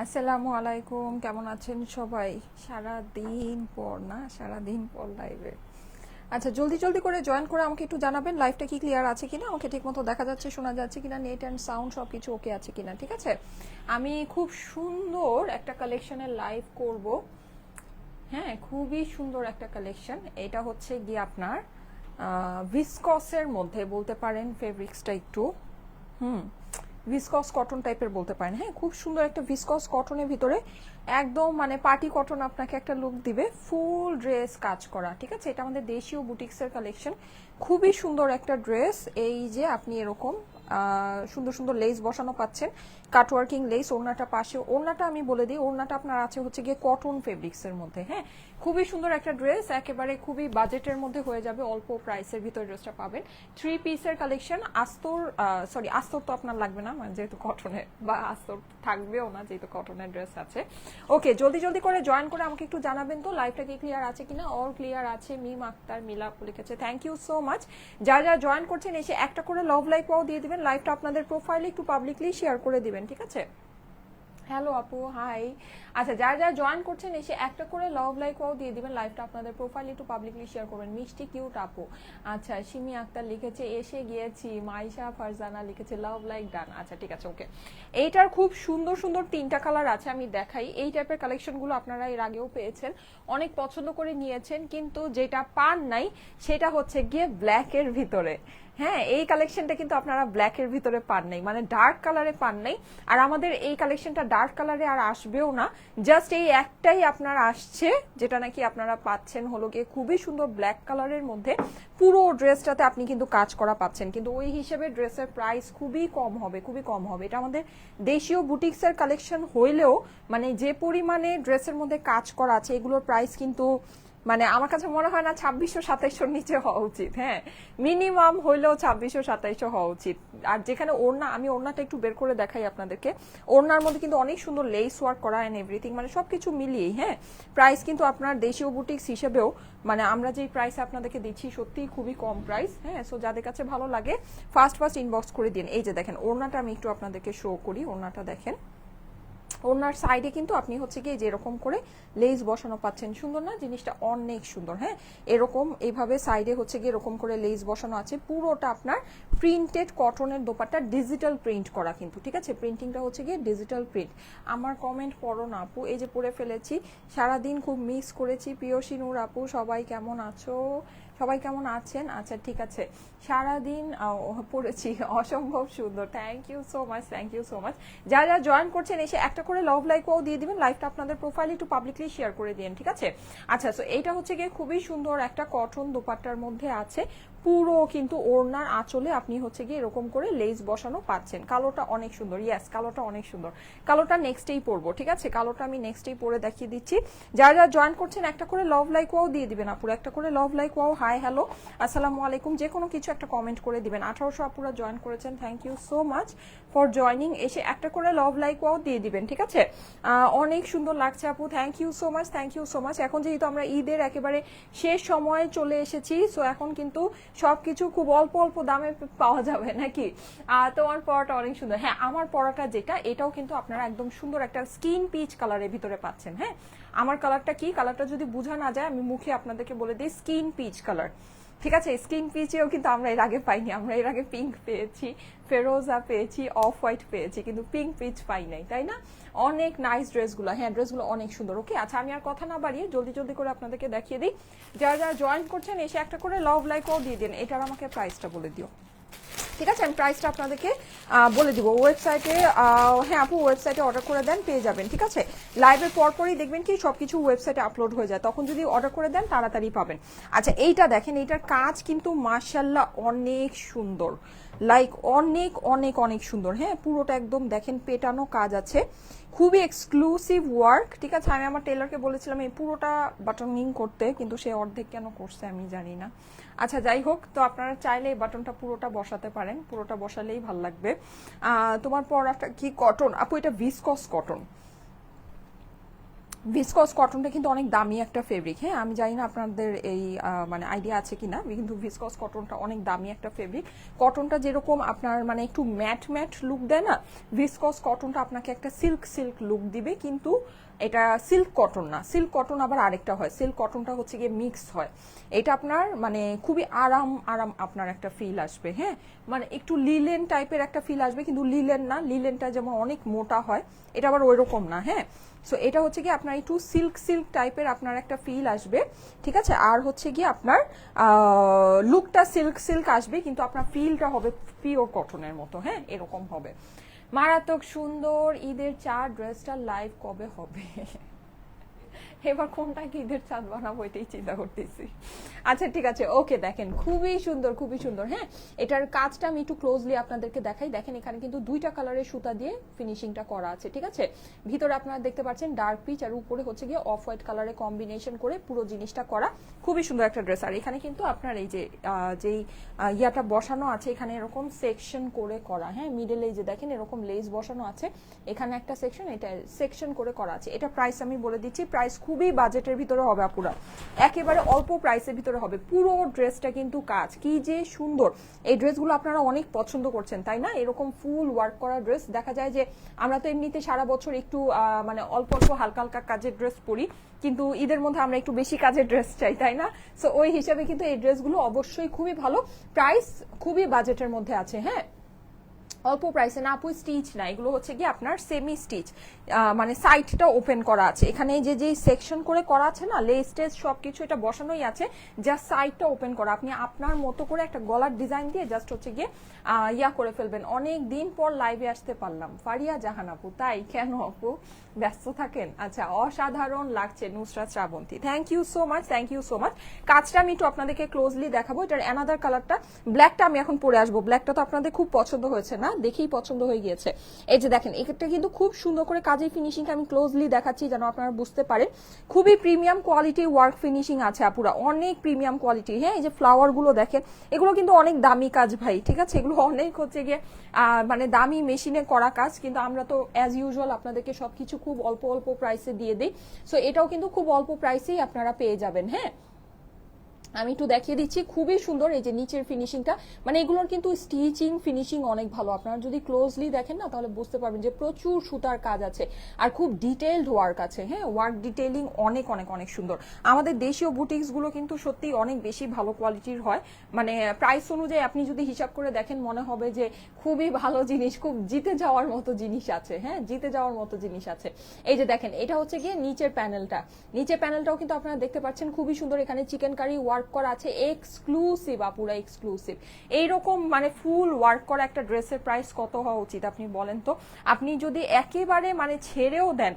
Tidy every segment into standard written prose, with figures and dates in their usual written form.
আসসালামু আলাইকুম, কেমন আছেন সবাই? সারা দিন পর লাইভে। আচ্ছা, জলদি জলদি করে জয়েন করে আমাকে একটু জানাবেন লাইভটা কি ক্লিয়ার আছে কিনা, আমাকে ঠিকমতো দেখা যাচ্ছে, শোনা যাচ্ছে কিনা, নেট অ্যান্ড সাউন্ড সব কিছু ওকে আছে কিনা। ঠিক আছে, আমি খুব সুন্দর একটা কালেকশনের লাইভ করব। হ্যাঁ, খুবই সুন্দর একটা কালেকশন। এটা হচ্ছে গিয়ে আপনার ভিসকসের মধ্যে বলতে পারেন, ফেব্রিক্সটা একটু হুম ভিসকস কটন টাইপের বলতে পারেন। হ্যাঁ, খুব সুন্দর একটা ভিসকস কটনের ভিতরে একদম মানে পার্টি কটন আপনাকে একটা লুক দিবে, ফুল ড্রেস কাজ করা। ঠিক আছে, এটা আমাদের দেশীয় বুটিক্সের কালেকশন। খুবই সুন্দর একটা ড্রেস। এই যে আপনি এরকম সুন্দর সুন্দর লেস বসানো পাচ্ছেন, কাটওয়ার্কিং লেস। ওড়নাটা পাশে, ওড়নাটা আমি বলে দিই, ওড়নাটা আপনার আছে হচ্ছে গিয়ে কটন ফেব্রিক্সের মধ্যে। হ্যাঁ, খুবই সুন্দর একটা ড্রেস, একেবারে খুবই বাজেটের মধ্যে হয়ে যাবে, অল্প প্রাইসের ভিতরে ড্রেসটা পাবেন। 3 পিসের কালেকশন। আস্তর আস্তর তো আপনার লাগবে না, মানে যেহেতু কটনের, বা আস্তর থাকবেও না যেহেতু কটনের ড্রেস আছে। ওকে, জলদি জলদি করে জয়েন করে আমাকে একটু জানাবেন তো লাইভটা কি ক্লিয়ার আছে কিনা। অল ক্লিয়ার আছে। মিম আক্তার মিলা লিখেছে, থ্যাংক ইউ সো মাচ। যারা জয়েন করছেন এসে একটা করে লাভ লাইক ওয়াও দিয়ে দিবেন, লাইভটা আপনাদের প্রোফাইলে একটু পাবলিকলি শেয়ার করে দিবেন। ঠিক আছে, হ্যালো আপু, হাই। আচ্ছা, যারা জয়েন করছেন এসে একটা করে লাভ লাইক ওয়াও দিয়ে দিবেন, লাইভটা আপনাদের প্রোফাইলে একটু পাবলিকলি শেয়ার করবেন। মিষ্টি কিউট আপু। আচ্ছা, সিমি আক্তার লিখেছে এসে গিয়েছি। মাইশা ফারজানা লিখেছে লাভ লাইক ডান। আচ্ছা ঠিক আছে, ওকে। এইটার খুব সুন্দর সুন্দর 3টা কালার আছে, আমি দেখাই। এই টাইপের কালেকশনগুলো আপনারা এর আগেও পেয়েছেন, অনেক পছন্দ করে নিয়েছেন, কিন্তু যেটা পান নাই সেটা হচ্ছে গিয়ে ব্ল্যাকের ভিতরে। হ্যাঁ, এই কালেকশনটা কিন্তু আপনারা ব্ল্যাকের ভিতরে পান নাই, মানে ডার্ক কালারে পান নাই। আর আমাদের এই কালেকশনটা ডার্ক কালারে আর আসবেও না, জাস্ট এই একটাই আপনার আসছে, যেটা নাকি আপনারা পাচ্ছেন হলো গিয়ে খুবই সুন্দর ব্ল্যাক কালারের মধ্যে। পুরো ড্রেসটাতে আপনি কিন্তু কাজ করা পাচ্ছেন, কিন্তু ওই হিসেবে ড্রেসের প্রাইস খুবই কম হবে, খুবই কম হবে। এটা আমাদের দেশীয় বুটিক্সের কালেকশন হইলেও মানে যে পরিমাণে ড্রেসের মধ্যে কাজ করা আছে, এগুলোর প্রাইস কিন্তু মানে আমার কাছে মনে হয় না 2600-2700 নিচে হওয়া উচিত। হ্যাঁ, মিনিমাম হইলেও 2600-2700 হওয়া উচিত। আর যেখানে ওড়না, আমি ওড়নাটা একটু বের করে দেখাই আপনাদেরকে। ওড়নার মধ্যে কিন্তু অনেক সুন্দর লেস ওয়ার্ক করা এন্ড এভরিথিং, মানে সবকিছু মিলিয়েই হ্যাঁ প্রাইস কিন্তু আপনার দেশীয় বুটিক্স হিসেবেও মানে আমরা যেই প্রাইস আপনাদেরকে দিচ্ছি সত্যিই খুবই কম প্রাইস। হ্যাঁ, সো যাদের কাছে ভালো লাগে ফার্স্ট ফার্স্ট ইনবক্স করে দিন। এই যে দেখেন ওড়নাটা, আমি একটু আপনাদেরকে শো করি। ওড়নাটা দেখেন, ওনার সাইডে কিন্তু আপনি হচ্ছে কি যেরকম করে লেস বসানো পাচ্ছেন, সুন্দর না জিনিসটা? অনেক সুন্দর। হ্যাঁ, এরকম এইভাবে সাইডে হচ্ছে কি এরকম করে লেস বসানো আছে। পুরোটা আপনার প্রিন্টেড কটনের দোপাট্টা, ডিজিটাল প্রিন্ট করা কিন্তু। ঠিক আছে, প্রিন্টিংটা হচ্ছে গিয়ে ডিজিটাল প্রিন্ট। আমার কমেন্ট পড়ো না আপু, এই যে পড়ে ফেলেছি। সারাদিন খুব মিস করেছি প্রিয়সী নূর আপু, সবাই কেমন আছো, সবাই কেমন আছেন? আচ্ছা ঠিক আছে, সারাদিন পড়েছি, অসম্ভব সুন্দর। Thank you so much, thank you so much. যারা জয়েন করছেন এসে একটা করে লাভ লাইকও দিয়ে দিবেন, লাইভটা আপনাদের প্রোফাইলে একটু পাবলিকলি শেয়ার করে দিন। ঠিক আছে, আচ্ছা। সো এইটা হচ্ছে গিয়ে খুবই সুন্দর একটা কটন দোপাট্টার মধ্যে আছে। পুরো কিন্তু ওড়নার আঁচলে আপনি হচ্ছে গিয়ে এরকম করে লেস বসানো পাচ্ছেন। কালোটা অনেক সুন্দর, ইয়েস কালোটা অনেক সুন্দর। কালোটা নেক্সটেই পরবো। ঠিক আছে, কালোটা আমি নেক্সটেই পরে দেখিয়ে দিচ্ছি। যারা জয়েন করছেন একটা করে লাভ লাইক ওয়াও দিয়ে দিবেন আপুরা, একটা করে love like wow. Hi hello আসসালামু আলাইকুম, যে কোনো কিছু একটা কমেন্ট করে দিবেন। 1800 আপুরা জয়েন করেছেন, thank you so much for joining. এসে একটা করে লাভ লাইক ওয়াও দিয়ে দিবেন। ঠিক আছে, অনেক সুন্দর লাগছে আপু, thank you so much, thank you so much. এখন যেহেতু আমরা ঈদের একেবারে শেষ সময়ে চলে এসেছি, সো এখন কিন্তু সবকিছু খুব অল্প অল্প দামে পাওয়া যাবে নাকি? তোমার পড়াটা অনেক সুন্দর। হ্যাঁ, আমার পড়াটা যেটা, এটাও কিন্তু আপনারা একদম সুন্দর একটা স্কিন পিচ কালারের ভিতরে পাচ্ছেন। হ্যাঁ, আমার কালারটা কি, কালারটা যদি বোঝা না যায় আমি মুখে আপনাদেরকে বলে দিই, স্কিন পিচ কালার। ঠিক আছে, স্কিন পিচেও কিন্তু আমরা এর আগে পাইনি, আমরা এর আগে পিঙ্ক পেয়েছি, ফেরোজা পেয়েছি, অফ হোয়াইট পেয়েছি, কিন্তু পিঙ্ক পিচ পাই নাই, তাই না? অনেক নাইস ড্রেসগুলো, হ্যাঁ ড্রেসগুলো অনেক সুন্দর। ওকে, আচ্ছা আমি আর কথা না বাড়িয়ে জলদি জলদি করে আপনাদেরকে দেখিয়ে দিই। যারা যারা জয়েন করছেন এসে একটা করে লাভ লাইকও দিয়ে দিন। এটার আমাকে প্রাইসটা বলে দিও। ঠিক আছে, আমি প্রাইসটা আপনাদেরকে বলে দিব ওয়েবসাইটে। হ্যাঁ আপু, ওয়েবসাইটে অর্ডার করে দেন, পেয়ে যাবেন। ঠিক আছে, লাইভের পরপরই দেখবেন কি সবকিছু ওয়েবসাইটে আপলোড হয়ে যায়, তখন যদি অর্ডার করে দেন তাড়াতাড়ি পাবেন। আচ্ছা, এইটা দেখেন, এইটার কাজ কিন্তু মাশাআল্লাহ অনেক সুন্দর, লাইক অনেক অনেক অনেক সুন্দর। হ্যাঁ, পুরোটা একদম দেখেন পেটানো কাজ আছে, খুবই এক্সক্লুসিভ ওয়ার্ক। ঠিক আছে, আমি আমার টেলারকে বলেছিলাম এই পুরোটা বাটনিং করতে, কিন্তু সে অর্ধেক কেন করছে আমি জানি না। আচ্ছা যাই হোক, তো আপনারা চাইলে এই বাটনটা পুরোটা বসাতে পারেন, পুরোটা বসালেই ভাল লাগবে। তোমার পরাটা কি কটন আপু? এটা ভিসকস কটন, ভিসকস কটনটা কিন্তু অনেক দামি একটা ফেব্রিক, হ্যাঁ আমি জানি না আপনাদের এই মানে আইডিয়া আছে কিনা, কিন্তু ভিসকস কটনটা অনেক দামি একটা ফেব্রিক। কটনটা যেরকম আপনার মানে একটু ম্যাট ম্যাট লুক দেয় না, ভিসকস কটনটা আপনাকে একটা সিল্ক সিল্ক লুক দিবে, কিন্তু এটা সিল্ক কটন না। সিল্ক কটন আবার আরেকটা হয়, সিল্ক কটনটা হচ্ছে গিয়ে মিক্স হয়। এটা আপনার মানে খুবই আরাম আরাম আপনার একটা ফিল আসবে, হ্যাঁ মানে একটু লিলেন টাইপের একটা ফিল আসবে, কিন্তু লিলেন না, লিলেনটা যেমন অনেক মোটা হয় এটা আবার ওই রকম না, হ্যাঁ। সো এটা হচ্ছে কি আপনার একটু সিল্ক সিল্ক টাইপের আপনার একটা ফিল আসবে, ঠিক আছে। আর হচ্ছে কি আপনার লুকটা সিল্ক সিল্ক আসবে, কিন্তু আপনার ফিলটা হবে পিওর কটনের মতো, হ্যাঁ এরকম হবে। মারাত্মক সুন্দর ঈদের চাঁদ ড্রেসটা লাইভ কবে হবে? এবার কোনটাকে ঈদের চাঁদ বানাবো এটাই চিন্তা করতেছি। আচ্ছা ঠিক আছে, ওকে দেখেন খুবই সুন্দর খুবই সুন্দর, হ্যাঁ এটার কাজটা আমি একটু ক্লোজলি আপনাদেরকে দেখাই। দেখেন এখানে কিন্তু দুইটা কালারের সুতা দিয়ে ফিনিশিংটা করা আছে, ঠিক আছে। ভিতরে আপনারা দেখতে পাচ্ছেন ডার্ক পিচ, আর উপরে হচ্ছে গিয়ে অফ হোয়াইট কালারে কম্বিনেশন করে পুরো জিনিসটা করা, খুবই সুন্দর একটা ড্রেস। আর এখানে কিন্তু আপনার এই যে যেই ইয়াটা বসানো আছে এখানে এরকম সেকশন করে করা, হ্যাঁ মিডল এই যে দেখেন এরকম লেস বসানো আছে, এখানে একটা সেকশন, এটা সেকশন করে করা আছে। এটা প্রাইস আমি বলে দিচ্ছি, প্রাইস খুবই বাজেটের ভিতরে হবে আপুরা, একেবারে অল্প প্রাইসের ভিতরে হবে। পুরো ড্রেসটা কিন্তু কাজ, কি যে সুন্দর। এই ড্রেসগুলো আপনারা অনেক পছন্দ করছেন তাই না, এরকম ফুল ওয়ার্ক করা ড্রেস। দেখা যায় যে আমরা তো এমনিতে সারা বছর একটু মানে অল্প অল্প হালকা হালকা কাজের ড্রেস পরি, কিন্তু ঈদের মধ্যে আমরা একটু বেশি কাজের ড্রেস চাই তাই না। সো ওই হিসাবে কিন্তু এই ড্রেসগুলো অবশ্যই খুবই ভালো, প্রাইস খুবই বাজেটের মধ্যে আছে, হ্যাঁ অল্প প্রাইসে না আপু। স্টিচ না, এগুলো হচ্ছে কি আপনার সেমি স্টিচ, মানে সাইডটা ওপেন করা আছে, এখানে যে সেকশন করে করা আছে না, লেস টেস সবকিছু এটা বসানোই আছে, জাস্ট সাইডটা ওপেন করা। আপনি আপনার মতো করে একটা গলার ডিজাইন দিয়ে জাস্ট হচ্ছে গিয়ে ইয়া করে ফেলবেন। অনেক দিন পর লাইভে আসতে পারলাম, ফারিয়া জাহান আপু, তাই কেন আপু ব্যস্ত থাকেন? আচ্ছা অসাধারণ লাগছে Nusrat Srabanti, thank you so much, thank you so much. কাজটা আমি একটু আপনাদেরকে ক্লোজলি দেখাবো। এটার অ্যানাদার কালারটা ব্ল্যাকটা আমি এখন পরে আসবো, ব্ল্যাকটা তো আপনাদের খুব পছন্দ হয়েছে না, দেখেই পছন্দ হয়ে গিয়েছে। এই যে দেখেন এটা কিন্তু খুব সুন্দর করে কাজের ফিনিশিংটা আমি ক্লোজলি দেখাচ্ছি যেন আপনারা বুঝতে পারেন। খুবই প্রিমিয়াম কোয়ালিটি ওয়ার্ক ফিনিশিং আছে আপুরা, অনেক প্রিমিয়াম কোয়ালিটি, হ্যাঁ এই যে ফ্লাওয়ার গুলো দেখেন এগুলো কিন্তু অনেক দামি কাজ ভাই, ঠিক আছে এগুলো অনেক হচ্ছে গিয়ে মানে দামি মেশিনে করা কাজ, কিন্তু আমরা তো অ্যাজ ইউজুয়াল আপনাদেরকে সবকিছু খুব অল্প অল্প প্রাইসে দিয়ে দিই। সো এটাও কিন্তু খুব অল্প প্রাইসেই আপনারা পেয়ে যাবেন, হ্যাঁ আমি একটু দেখিয়ে দিচ্ছি, খুবই সুন্দর। এই যে নিচের ফিনিশিংটা, মানে এগুলোর কিন্তু স্টিচিং ফিনিশিং অনেক ভালো, আপনারা যদি ক্লোজলি দেখেন না তাহলে বুঝতে পারবেন যে প্রচুর সুতার কাজ আছে আর খুব ডিটেইলড ওয়ার্ক আছে, হ্যাঁ ওয়ার্ক ডিটেইলিং অনেক অনেক অনেক সুন্দর। আমাদের দেশীয় বুটিক্স গুলো কিন্তু সত্যি অনেক বেশি ভালো কোয়ালিটির হয়, মানে প্রাইস অনুযায়ী আপনি যদি হিসাব করে দেখেন মনে হবে যে খুবই ভালো জিনিস, খুব জিতে যাওয়ার মতো জিনিস আছে, হ্যাঁ জিতে যাওয়ার মতো জিনিস আছে। এই যে দেখেন এটা হচ্ছে গিয়ে নিচের প্যানেলটা, নিচের প্যানেলটাও কিন্তু আপনারা দেখতে পাচ্ছেন খুবই সুন্দর, এখানে চিকেন কারি ওয়ার্ক করা আছে, এক্সক্লুসিভ আপুরা এক্সক্লুসিভ। এইরকম মানে ফুল ওয়ার্ক করা একটা ড্রেসের প্রাইস কত হওয়া উচিত আপনি বলেন তো? আপনি যদি একেবারে মানে ছেড়েও দেন,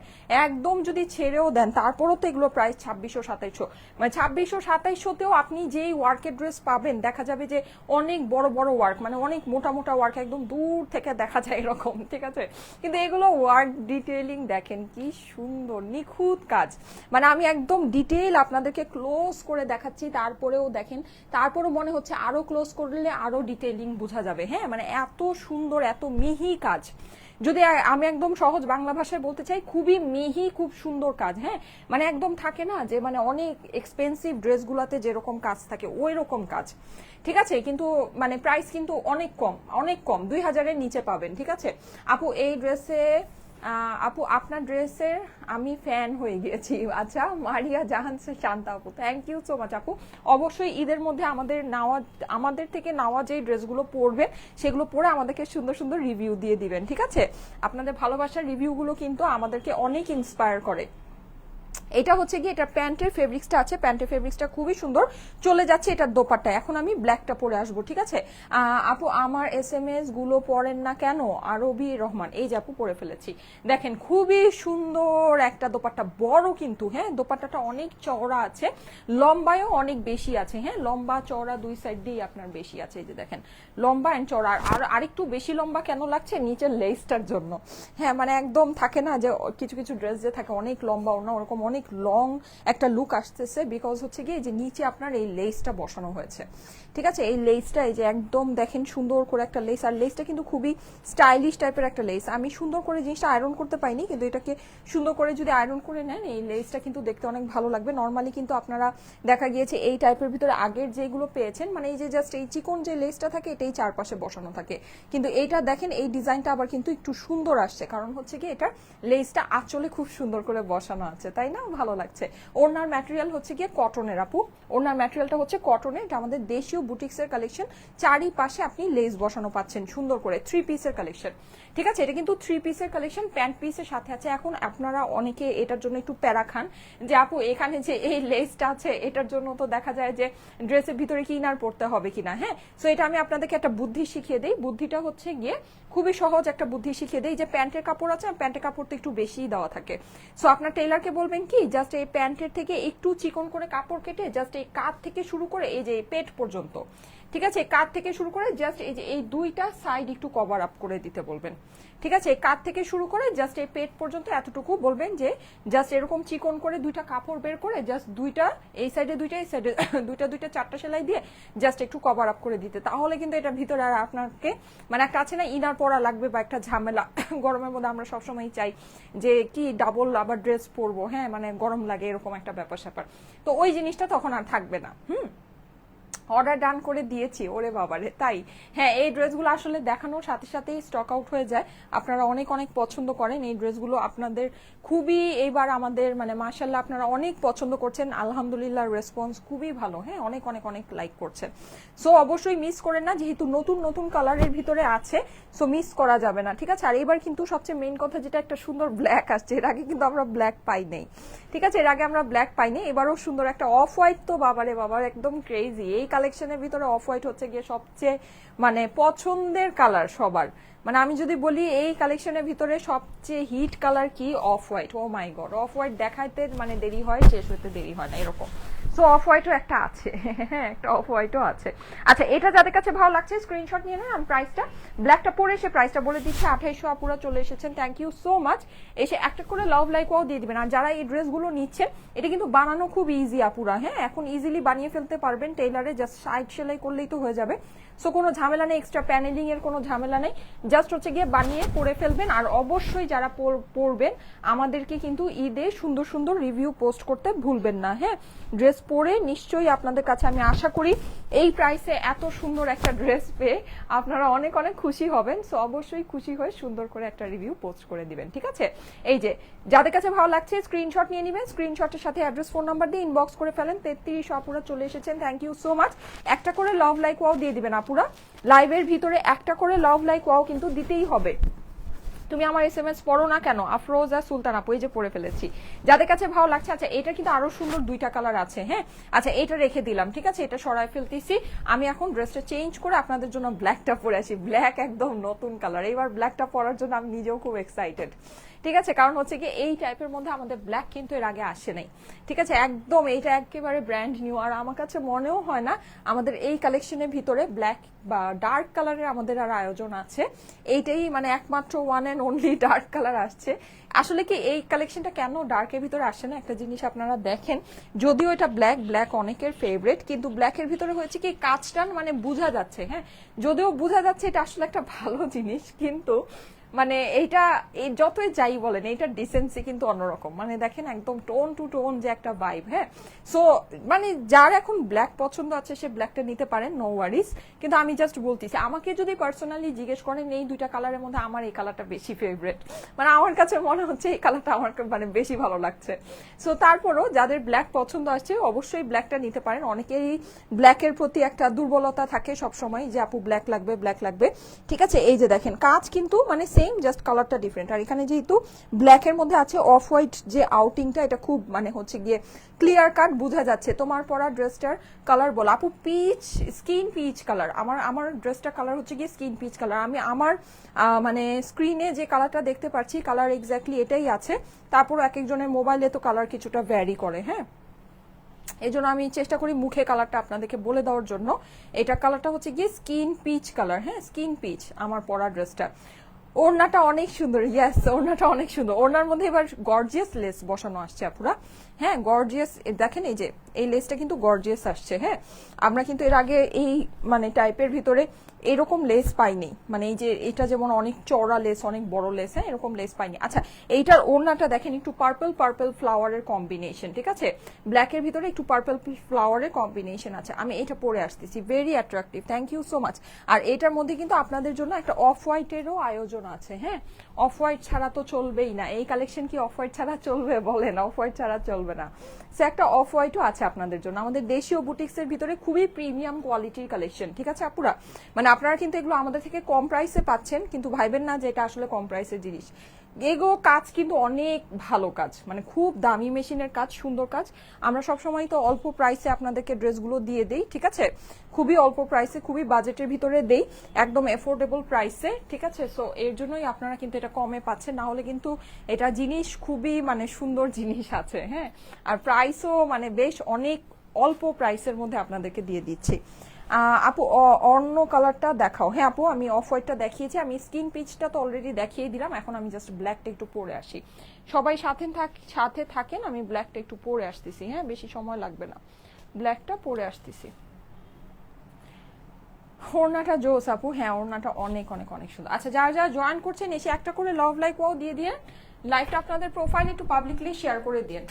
একদম যদি ছেড়েও দেন তারপরও তো এগুলো প্রাইস 2600-2700, মানে 2600-2700তেও আপনি যেই ওয়ার্কের ড্রেস পাবেন দেখা যাবে যে অনেক বড় বড় ওয়ার্ক, মানে অনেক মোটা মোটা ওয়ার্ক, একদম দূর থেকে দেখা যায় এরকম, ঠিক আছে। কিন্তু এগুলো ওয়ার্ক ডিটেইলিং দেখেন কি সুন্দর নিখুঁত কাজ, মানে আমি একদম ডিটেইল আপনাদেরকে ক্লোজ করে দেখাচ্ছি, তারপরেও দেখেন তারপরেও মনে হচ্ছে আরো ক্লোজ করলে আরো ডিটেইলিং বোঝা যাবে, হ্যাঁ মানে এত সুন্দর এত মিহি কাজ। যদি আমি একদম সহজ বাংলা ভাষায় বলতে চাই, খুবই মিহি খুব সুন্দর কাজ, হ্যাঁ মানে একদম থাকে না যে মানে অনেক এক্সপেন্সিভ ড্রেসগুলোতে যেরকম কাজ থাকে ওই রকম কাজ, ঠিক আছে। কিন্তু মানে প্রাইস কিন্তু অনেক কম, অনেক কম, 2000-এর নিচে পাবেন, ঠিক আছে। আপু এই ড্রেসে আপু আপনার ড্রেসের আমি ফ্যান হয়ে গিয়েছি। আচ্ছা মারিয়া জাহান শান্তা আপু, থ্যাংক ইউ সো মাচ আপু। অবশ্যই ঈদের মধ্যে আমাদের থেকে নেওয়া যে ড্রেসগুলো পরবে সেগুলো পরে আমাদেরকে সুন্দর সুন্দর রিভিউ দিয়ে দিবেন, ঠিক আছে। আপনাদের ভালোবাসার রিভিউগুলো কিন্তু আমাদেরকে অনেক ইন্সপায়ার করে। এটা হচ্ছে কি এটা প্যান্টের ফেব্রিক্সটা আছে, প্যান্টের ফেব্রিক্সটা খুবই সুন্দর। চলে যাচ্ছে এটার দোপাট্টা, এখন আমি ব্ল্যাকটা পরে আসবো, ঠিক আছে। আপু আমার SMS গুলো পড়েন না কেন? আরবি রহমান, এই যে আপু পরে ফেলেছি, দেখেন খুবই সুন্দর একটা দোপাট্টা, বড় কিন্তু, হ্যাঁ দোপাট্টাটা অনেক চওড়া আছে, লম্বায়ও অনেক বেশি আছে, হ্যাঁ লম্বা চওড়া দুই সাইড দিয়েই আপনার বেশি আছে। এই যে দেখেন লম্বা এন্ড চওড়া, আর আরেকটু বেশি লম্বা কেন লাগছে নিচের লেসটার জন্য, হ্যাঁ মানে একদম থাকে না যে কিছু কিছু ড্রেস যে থাকে অনেক লম্বা, ওনা ওরকম অনেক অনেক লং একটা লুক আসতেছে, বিকজ হচ্ছে কি যে নিচে আপনার এই লেসটা বসানো হয়েছে। ঠিক আছে, এই লেসটা এই যে একদম দেখেন সুন্দর করে একটা লেস, আর লেসটা কিন্তু খুবই স্টাইলিশ টাইপের একটা লেস। আমি সুন্দর করে জিনিসটা আয়রন করতে পাইনি, কিন্তু এটাকে সুন্দর করে যদি আয়রন করে নেন এই লেসটা কিন্তু দেখতে অনেক ভালো লাগবে। নর্মালি কিন্তু আপনারা দেখা গিয়েছে এই টাইপের ভিতরে আগের যেগুলো পেয়েছেন, মানে এই যে জাস্ট এই চিকন যে লেসটা থাকে এটাই চারপাশে বসানো থাকে, কিন্তু এইটা দেখেন এই ডিজাইনটা আবার কিন্তু একটু সুন্দর আসছে, কারণ হচ্ছে কি এটা লেসটা আঁচলে খুব সুন্দর করে বসানো আছে, তাই না? ভালো লাগছে। ওড়নার ম্যাটেরিয়াল হচ্ছে গিয়ে কটনের আপু, ওড়নার ম্যাটেরিয়ালটা হচ্ছে কটনের, এটা আমাদের দেশীয় বুটিক্সের কালেকশন। চারিপাশে আপনি লেস বসানো পাচ্ছেন সুন্দর করে, 3 পিসের কালেকশন। ঠিক আছে, এটা কিন্তু 3 পিসের কালেকশন, প্যান্ট পিসের সাথে আছে। এখন আপনারা অনেকে এটার জন্য একটু প্যারা খান যে আপু এখানে যে এই লেসটা আছে এটার জন্য তো দেখা যায় যে ড্রেসের ভিতরে কি ইনার পড়তে হবে কিনা। হ্যাঁ, সো এটা আমি আপনাদেরকে একটা বুদ্ধি শিখিয়ে দিই। বুদ্ধিটা হচ্ছে গিয়ে খুবই সহজ একটা বুদ্ধি শিখিয়ে দেই, যে প্যান্টের কাপড় আছে, প্যান্টের কাপড় তো একটু বেশি দেওয়া থাকে, সো আপনার টেইলারকে বলবেন কি জাস্ট এই প্যান্টের থেকে একটু চিকন করে কাপড় কেটে জাস্ট এই কাঁধ থেকে শুরু করে এই যে পেট পর্যন্ত, ঠিক আছে, কাঁধ থেকে শুরু করে জাস্ট এই যে এই দুইটা সাইড একটু কভার আপ করে দিতে বলবেন। ঠিক আছে, এই কাঁধ থেকে শুরু করে জাস্ট এই পেট পর্যন্ত এতটুকু বলবেন যে জাস্ট এরকম চিকন করে দুইটা কাপড় বের করে জাস্ট দুইটা এই সাইডে দুইটা এই সাইডে দুইটা দুইটা 4টা সেলাই দিয়ে জাস্ট একটু কভার আপ করে দিতে, তাহলে কিন্তু এটা ভিতরে আর আপনাকে মানে একটা আছে না ইনার পরা লাগবে বা একটা ঝামেলা গরমের মধ্যে আমরা সবসময় চাই যে কি ডাবল আবার ড্রেস পরবো, হ্যাঁ মানে গরম লাগে এরকম একটা ব্যাপার স্যাপার, তো ওই জিনিসটা তখন আর থাকবে না। অর্ডার ডান করে দিয়েছি, ওরে বাবারে তাই। হ্যাঁ, এই ড্রেসগুলো আসলে দেখানোর সাথে সাথেই স্টক আউট হয়ে যায়, আপনারা অনেক অনেক পছন্দ করেন এই ড্রেসগুলো, আপনাদের খুবই এইবার আমাদের মানে মাশাআল্লাহ আপনারা অনেক পছন্দ করছেন, আলহামদুলিল্লাহ রেসপন্স খুবই ভালো, হ্যাঁ অনেক অনেক অনেক লাইক করছেন। সো অবশ্যই মিস করেন না, যেহেতু নতুন নতুন কালারের ভিতরে আছে সো মিস করা যাবে না। ঠিক আছে, আর এবার কিন্তু সবচেয়ে মেইন কথা যেটা একটা সুন্দর ব্ল্যাক আসছে, এর আগে কিন্তু আমরা ব্ল্যাক পাই নাই। ঠিক আছে, এর আগে আমরা ব্ল্যাক পাইনি, এবারও সুন্দর একটা অফ হোয়াইট, তো বাবারে বাবার একদম ক্রেজি। এই কালেকশনের ভিতরে অফ হোয়াইট হচ্ছে গিয়ে সবচেয়ে মানে পছন্দের কালার সবার, মানে আমি যদি বলি এই কালেকশনের ভিতরে সবচেয়ে হিট কালার কি অফ হোয়াইট। ও মাই গড, অফ হোয়াইট দেখাইতে মানে দেরি হয়, শেষ হইতে দেরি হয় না এরকম। সো অফ হোয়াইটও একটা আছে, হ্যাঁ একটা অফ হোয়াইটও আছে। আচ্ছা, এটা যাদের কাছে ভালো লাগছে স্ক্রিনশট নিয়ে নেন। আমি প্রাইসটা ব্ল্যাকটা পরে এসে প্রাইসটা বলে দিচ্ছি, 2800 আপুরা চলে এসেছেন, থ্যাংক ইউ সো মাচ। এসে একটা করে লাভ লাইক ওয়াও দিয়ে দিবেন। আর যারা এই ড্রেসগুলো নিচ্ছেন এটা কিন্তু বানানো খুব ইজি আপুরা, হ্যাঁ এখন ইজিলি বানিয়ে ফেলতে পারবেন, টেইলারে জাস্ট সাইড সেলাই করলেই তো হয়ে যাবে। সো কোনো ঝামেলা নেই, এক্সট্রা প্যানেলিং এর কোনো ঝামেলা নেই, জাস্ট হচ্ছে গিয়ে বানিয়ে পরে ফেলবেন। আর অবশ্যই যারা পরবেন আমাদেরকে কিন্তু ঈদে সুন্দর সুন্দর রিভিউ পোস্ট করতে ভুলবেন না, হ্যাঁ ড্রেস পরে নিশ্চয়ই আপনাদের কাছে আমি আশা করি এই প্রাইসে এত সুন্দর একটা ড্রেস পেয়ে আপনারা অনেক অনেক খুশি হবেন। সো অবশ্যই খুশি হয়ে সুন্দর করে একটা রিভিউ পোস্ট করে দিবেন। ঠিক আছে, এই যে যাদের কাছে ভালো লাগছে স্ক্রিনশট নিয়ে নেবেন, স্ক্রিনশটের সাথে অ্যাড্রেস ফোন নাম্বার দিয়ে ইনবক্স করে ফেলেন। 33 আপুরা চলে এসেছেন, থ্যাংক ইউ সো মাচ। একটা করে লাভ লাইক ওয়াও দিয়ে দিবেন আপুরা, লাইভের ভিতরে একটা করে লাভ লাইক ওয়াও কিন্তু দিতেই হবে। তুমি আমার SMS পড়ো না কেন, আফরোজা সুলতান আপু এই যে পড়ে ফেলেছি। যাদের কাছে ভালো লাগছে, আচ্ছা এটা কিন্তু আরো সুন্দর দুইটা কালার আছে, হ্যাঁ আচ্ছা এটা রেখে দিলাম, ঠিক আছে এটা সরাই ফেলতেছি। আমি এখন ড্রেসটা চেঞ্জ করে আপনাদের জন্য ব্ল্যাকটা পরে আসি, ব্ল্যাক একদম নতুন কালার, এবার ব্ল্যাকটা পরার জন্য আমি নিজেও খুব এক্সাইটেড। ঠিক আছে, কারণ হচ্ছে কি এই টাইপের মধ্যে আমাদের ব্ল্যাক কিন্তু এর আগে আসে নাই। ঠিক আছে, একদম এইটা একেবারে ব্র্যান্ড নিউ, আর আমার কাছে মনেও হয় না আমাদের এই কালেকশনের ভিতরে ব্ল্যাক বা ডার্ক কালারের আমাদের আর আয়োজন আছে, এইটাই মানে একমাত্র one and only dark colour আসছে। আসলে কি এই কালেকশনটা কেন ডার্কের ভিতরে আসে না, একটা জিনিস আপনারা দেখেন, যদিও এটা ব্ল্যাক, ব্ল্যাক অনেকের ফেভারিট, কিন্তু ব্ল্যাকের ভিতরে হয়েছে কি কাজটা মানে বোঝা যাচ্ছে, হ্যাঁ যদিও বোঝা যাচ্ছে এটা আসলে একটা ভালো জিনিস, কিন্তু মানে এইটা যতই যাই বলেন এইটার ডিসেন্সি কিন্তু অন্যরকম, মানে দেখেন একদম টোন টু টোন যে একটা ভাইব, হ্যাঁ সো মানে যার এখন ব্ল্যাক পছন্দ আছে সে ব্ল্যাকটা নিতে পারেন, নো ওয়ারিজ। কিন্তু আমি জাস্ট বলতেছি, আমাকে যদি পার্সোনালি জিজ্ঞেস করেন এই দুইটা কালারের মধ্যে আমার এই কালারটা বেশি ফেভারিট, মানে আমার কাছে মনে হচ্ছে এই কালারটা আমার মানে বেশি ভালো লাগছে। সো তারপরও যাদের ব্ল্যাক পছন্দ আছে অবশ্যই ব্ল্যাকটা নিতে পারেন। অনেকেই ব্ল্যাকের প্রতি একটা দুর্বলতা থাকে সবসময় যে আপু ব্ল্যাক লাগবে ব্ল্যাক লাগবে, ঠিক আছে এই যে দেখেন কাজ কিন্তু মানে সেম, জাস্ট কালারটা ডিফারেন্ট। আর এখানে যেহেতু ব্ল্যাকের মধ্যে আছে অফ হোয়াইট যে আউটিংটা, এটা খুব মানে হচ্ছে গিয়ে ক্লিয়ার কাট বোঝা যাচ্ছে। তোমার পরা ড্রেসটার কালার বল আপু, পিচ স্কিন পিচ কালার, আমার ড্রেসটার কালার হচ্ছে গিয়ে স্কিন পিচ কালার। আমি আমার মানে স্ক্রিনে যে কালারটা দেখতে পাচ্ছি কালার এক্স্যাক্টলি এটাই আছে, তারপর এক একজনের মোবাইলে তো কালার কিছুটা ভ্যারি করে, হ্যাঁ এই জন্য আমি চেষ্টা করি মুখে কালারটা আপনাদেরকে বলে দেওয়ার জন্য। এটা কালারটা হচ্ছে গিয়ে স্কিন পিচ কালার, হ্যাঁ স্কিন পিচ আমার পরা ড্রেসটা। ওড়নাটা অনেক সুন্দর, ইয়েস ওড়নাটা অনেক সুন্দর। ওড়নার মধ্যে এবার গর্জিয়াস লেস বসানো আসছে আপুরা। হ্যাঁ গর্জিয়াস, দেখেন এই যে এই লেসটা কিন্তু গর্জিয়াস আসছে। হ্যাঁ আমরা কিন্তু এর আগে এই মানে টাইপের ভিতরে এরকম লেস পাইনি, মানে এই যে এটা যেমন অনেক চওড়া লেস, অনেক বড় লেস, হ্যাঁ এরকম লেস পাইনি। আচ্ছা এইটার ওড়নাটা দেখেন একটু পার্পল পার্পল ফ্লাওয়ারের কম্বিনেশন, ঠিক আছে, ব্ল্যাকের ভিতরে একটু পার্পল ফ্লাওয়ারের কম্বিনেশন আছে। আমি এটা পরে আসতেছি, very attractive, thank you so much. আর এটার মধ্যে কিন্তু আপনাদের জন্য একটা অফ হোয়াইটেরও আয়োজন আছে। হ্যাঁ অফ হোয়াইট ছাড়া তো চলবেই না, এই কালেকশন কি অফ হোয়াইট ছাড়া চলবে বলেন, অফ হোয়াইট ছাড়া চলবে না। সো একটা অফ হোয়াইটও আছে আপনাদের জন্য, আমাদের দেশীয় বুটিক্সের ভিতরে খুবই প্রিমিয়াম কোয়ালিটির কালেকশন, ঠিক আছে আপুরা। মানে আপনারা কিন্তু এগুলো আমাদের থেকে কম প্রাইসে পাচ্ছেন, কিন্তু ভাইবেন না যে এটা আসলে কম প্রাইসের জিনিস। এগো কাজ কিন্তু অনেক ভালো কাজ, মানে খুব দামি মেশিনের কাজ, সুন্দর কাজ। আমরা সবসময় তো অল্প প্রাইসে আপনাদেরকে ড্রেসগুলো দিয়ে দেই, ঠিক আছে, খুবই অল্প প্রাইসে, খুবই বাজেটের ভিতরে দেই, একদম এফোর্ডেবল প্রাইসে, ঠিক আছে। সো এর জন্যই আপনারা কিন্তু এটা কমে পাচ্ছেন, না হলে কিন্তু এটা জিনিস খুবই মানে সুন্দর জিনিস আছে। হ্যাঁ আর প্রাইসও মানে বেশ অনেক অল্প প্রাইসের মধ্যে আপনাদেরকে দিয়ে দিচ্ছি। আপু অন্য কালারটা দেখাও। হ্যাঁ আপু আমি অফ হোয়াইটটা দেখিয়েছি, আমি স্কিন পিচটা তো অলরেডি দেখিয়ে দিলাম, এখন আমি জাস্ট ব্ল্যাকটা একটু পরে আসি। সবাই সাথে থাকেন, আমি ব্ল্যাকটা একটু পরে আসতেছি, হ্যাঁ বেশি সময় লাগবে না, ব্ল্যাকটা পরে আসতেছি। ওড়নাটা জোস আপু, হ্যাঁ ওড়নাটা অনেক অনেক অনেক সুন্দর। আচ্ছা যারা যারা জয়েন করছেন এসে একটা করে লাভ লাইক ওয়াও দিয়ে দিয়ে লাইভটা আপনাদের প্রোফাইলে একটু পাবলিকলি শেয়ার করে দিন।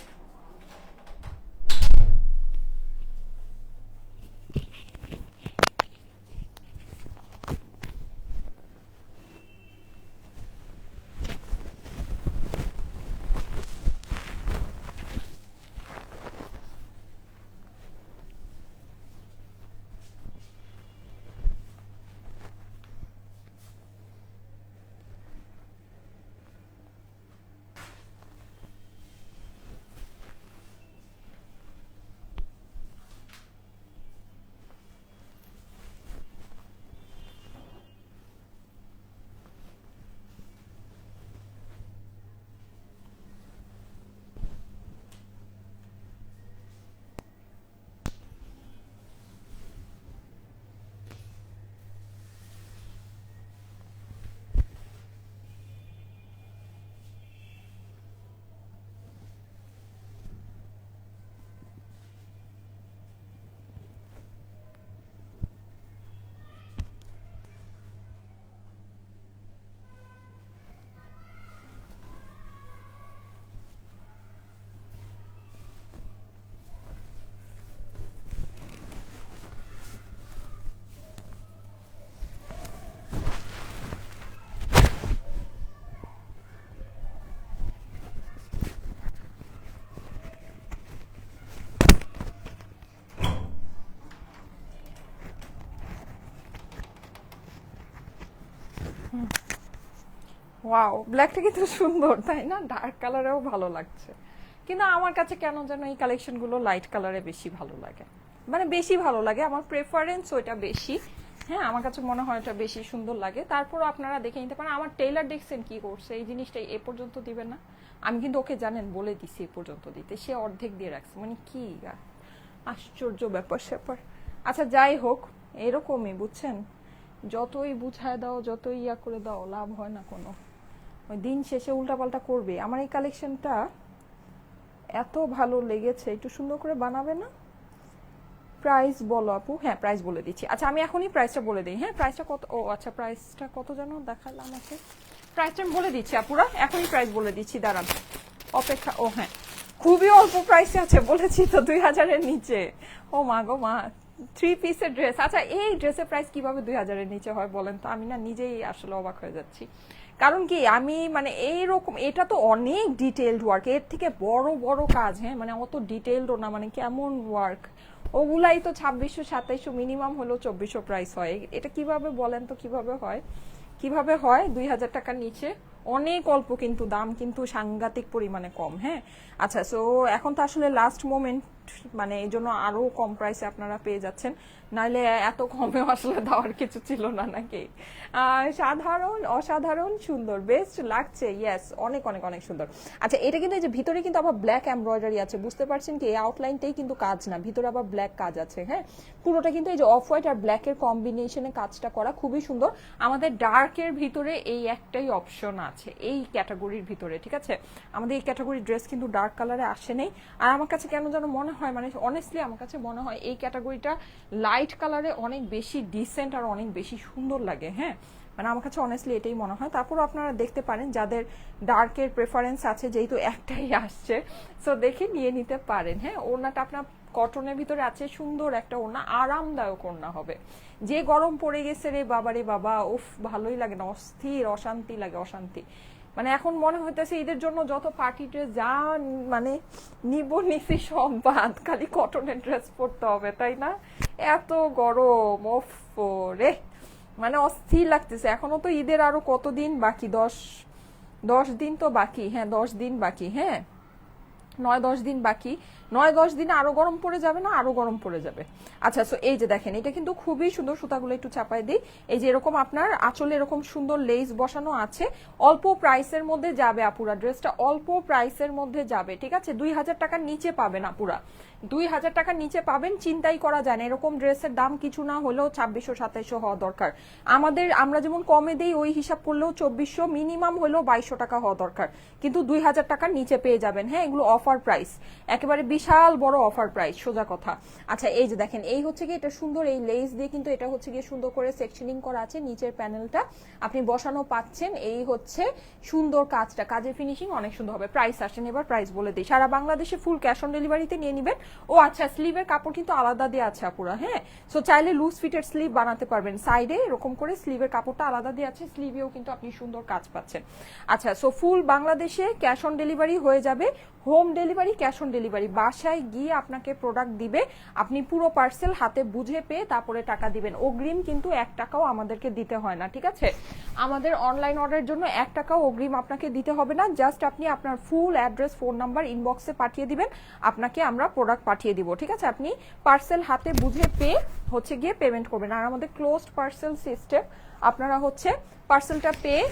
ওয়াও ব্ল্যাকটা কিন্তু সুন্দর তাই না, ডার্ক কালারেও ভালো লাগছে, কিন্তু আমার কাছে কেন যেন এই কালেকশনগুলো লাইট কালারে বেশি ভালো লাগে, মানে বেশি ভালো লাগে, আমার প্রেফারেন্স ওইটা বেশি। হ্যাঁ আমার কাছে মনে হয় এটা বেশি সুন্দর লাগে। তারপরও আপনারা দেখে নিতে পারেন। আমার টেইলার দেখছেন কি করছে, এই জিনিসটা এ পর্যন্ত দিবেন না, আমি কিন্তু ওকে জানেন বলে দিছি এ পর্যন্ত দিতে, সে অর্ধেক দিয়ে রাখছে, মানে কি আশ্চর্য ব্যাপার স্যাপার। আচ্ছা যাই হোক, এরকমই বুঝছেন, যতই বুঝায় দাও যতই ইয়া করে দাও লাভ হয় না কোনো, ওই দিন শেষে উল্টাপাল্টা করবে। আমার এই কালেকশনটা এত ভালো লেগেছে, একটু সুন্দর করে বানাবে না। প্রাইস বলো আপু, হ্যাঁ প্রাইস বলে দিচ্ছি। আচ্ছা আমি এখনই প্রাইসটা বলে দিই। হ্যাঁ প্রাইসটা কত, ও আচ্ছা প্রাইসটা কত যেন দেখালাম আমাকে, প্রাইসটা আমি বলে দিচ্ছি আপুরা, এখনই প্রাইস বলে দিচ্ছি, দাঁড়ান অপেক্ষা। ও হ্যাঁ খুবই অল্প প্রাইসে আছে, বলেছি তো 2000-এর নিচে। ও মা গো মা, 3 পিসের ড্রেস। আচ্ছা এই ড্রেসের প্রাইস কিভাবে 2000-এর নিচে হয় বলেন তো, আমি না নিজেই আসলে অবাক হয়ে যাচ্ছি। কারণ কি আমি মানে এইরকম, এটা তো অনেক ডিটেইলড ওয়ার্ক, এর থেকে বড় বড় কাজ, হ্যাঁ মানে অত ডিটেইলডও না, মানে কেমন ওয়ার্ক, ওগুলাই তো 2600 2700 মিনিমাম হলো 2400 প্রাইস হয়। এটা কিভাবে বলেন তো, কিভাবে হয়, কিভাবে হয় 2000 টাকার নিচে? অনেক অল্প, কিন্তু দাম কিন্তু সাংঘাতিক পরিমাণে কম। হ্যাঁ আচ্ছা সো এখন তো আসলে লাস্ট মোমেন্ট, মানে এই জন্য আরো কম প্রাইসে আপনারা পেয়ে যাচ্ছেন, নাইলে এত কমে আসলে দেওয়ার কিছু ছিল না নাকি। সাধারণ অসাধারণ সুন্দর, বেস্ট লাগছে, ইয়েস, অনেক অনেক অনেক সুন্দর। আচ্ছা এটা কিন্তু এই যে ভিতরে কিন্তু আবার ব্ল্যাক এমব্রয়ডারি আছে, বুঝতে পারছেন কি, এই আউটলাইনটাই কিন্তু কাজ না, ভিতরে আবার ব্ল্যাক কাজ আছে। হ্যাঁ, পুরোটা কিন্তু এই যে অফ হোয়াইট আর ব্ল্যাকের কম্বিনেশনে কাজটা করা, খুবই সুন্দর। আমাদের ডার্কের ভিতরে এই একটাই অপশন আছে এই ক্যাটাগরির ভিতরে, ঠিক আছে। আমাদের এই ক্যাটাগরির ড্রেস কিন্তু ডার্ক কালারে আসে নেই। আর আমার কাছে কেন যেন মনে হয়, মানে অনেস্টলি আমার কাছে মনে হয় এই ক্যাটাগরিটা লাইট কালারে অনেক বেশি ডিসেন্ট আর অনেক বেশি সুন্দর লাগে। হ্যাঁ, মানে আমার কাছে অনেস্টলি এটাই মনে হয়। তারপর আপনারা দেখতে পারেন যাদের ডার্কের প্রেফারেন্স আছে, যেহেতু একটাই আসছে, সো দেখে নিয়ে নিতে পারেন। হ্যাঁ, ওড়নাটা আপনার কটনের ভিতরে আছে, সুন্দর একটা ওড়না, আরামদায়ক ওড়না হবে। যে গরম পড়ে গেছে রে বাবা রে বাবা, উফ ভালোই লাগে না, অস্থির অশান্তি লাগে, অশান্তি। মানে এখন মনে হইতেছে ঈদের জন্য যত পার্টি ড্রেস যা মানে নিব নিছি সব বাদ, খালি কটনের ড্রেস পরতে হবে, তাই না? এত গরম, ওফ রে, মানে অস্থির লাগতেছে। এখনো তো ঈদের আরো কতদিন বাকি, 10 দিন তো বাকি। হ্যাঁ 10 দিন বাকি, হ্যাঁ 9-10 দিন বাকি। 9-10 দিনে আরো গরম পড়ে যাবে না, আরো গরম পড়ে যাবে। আচ্ছা, সো এই যে দেখেন, এটা কিন্তু খুবই সুন্দর, সুতাগুলো একটু চাপাই দিই। এই যে এরকম আপনার আঁচলে এরকম সুন্দর লেস বসানো আছে, অল্প প্রাইসের মধ্যে যাবে আপুরা, ড্রেসটা অল্প প্রাইসের মধ্যে যাবে, ঠিক আছে। 2000 টাকার নিচে পাবেন আপুরা, 2000 টাকার নিচে পাবেন, চিন্তাই করা যায় না। এরকম ড্রেসের দাম কিছু না হলেও 2600-2700 হওয়া দরকার। আমরা যেমন কমে দেই ওই হিসাব করলেও 2400, মিনিমাম হলেও 2200 টাকা হওয়া দরকার, কিন্তু 2000 টাকার নিচে পেয়ে যাবেন। হ্যাঁ, এগুলো অফার প্রাইস, একেবারে বিশাল বড় অফার প্রাইস, সোজা কথা। আচ্ছা এই যে দেখেন, এই হচ্ছে কি এটা সুন্দর, এই লেস দিয়ে কিন্তু এটা হচ্ছে গিয়ে সুন্দর করে সেকশনিং করা আছে, নিচের প্যানেলটা আপনি বসানো পাচ্ছেন। এই হচ্ছে সুন্দর কাজটা, কাজের ফিনিশিং অনেক সুন্দর হবে। প্রাইস আসেন, এবার প্রাইস বলে দিই। সারা বাংলাদেশে ফুল ক্যাশ অন ডেলিভারিতে নিয়ে নেবেন। ও আচ্ছা, স্লিভের কাপড় কিন্তু আলাদা দিয়ে আছে আপুরা। হ্যাঁ, সো চাইলে লুজ ফিটের স্লিভ বানাতে পারবেন, সাইডে এরকম করে স্লিভের কাপড়টা আলাদা দিয়ে আছে, স্লিভেও কিন্তু আপনি সুন্দর কাজ পাচ্ছেন। আচ্ছা, সো ফুল বাংলাদেশে ক্যাশ অন ডেলিভারি হয়ে যাবে, home delivery, cash on delivery. বাসায় গিয়ে আপনাকে প্রোডাক্ট দিবে, আপনি পুরো পার্সেল হাতে বুঝে পেয়ে তারপরে টাকা দিবেন। অগ্রিম কিন্তু 1 টাকাও আমাদেরকে দিতে হয় না, ঠিক আছে। আমাদের অনলাইন অর্ডারের জন্য 1 টাকাও অগ্রিম আপনাকে দিতে হবে না, জাস্ট আপনি আপনার ফুল অ্যাড্রেস, ফোন নাম্বার ইনবক্সে পাঠিয়ে দিবেন, আপনাকে আমরা প্রোডাক্ট পাঠিয়ে দিব, ঠিক আছে। আপনি পার্সেল হাতে বুঝে পেয়ে হচ্ছে গিয়ে পেমেন্ট করবেন। আর আমাদের ক্লোজড পার্সেল সিস্টেম, আপনারা হচ্ছে পার্সেলটা পেয়ে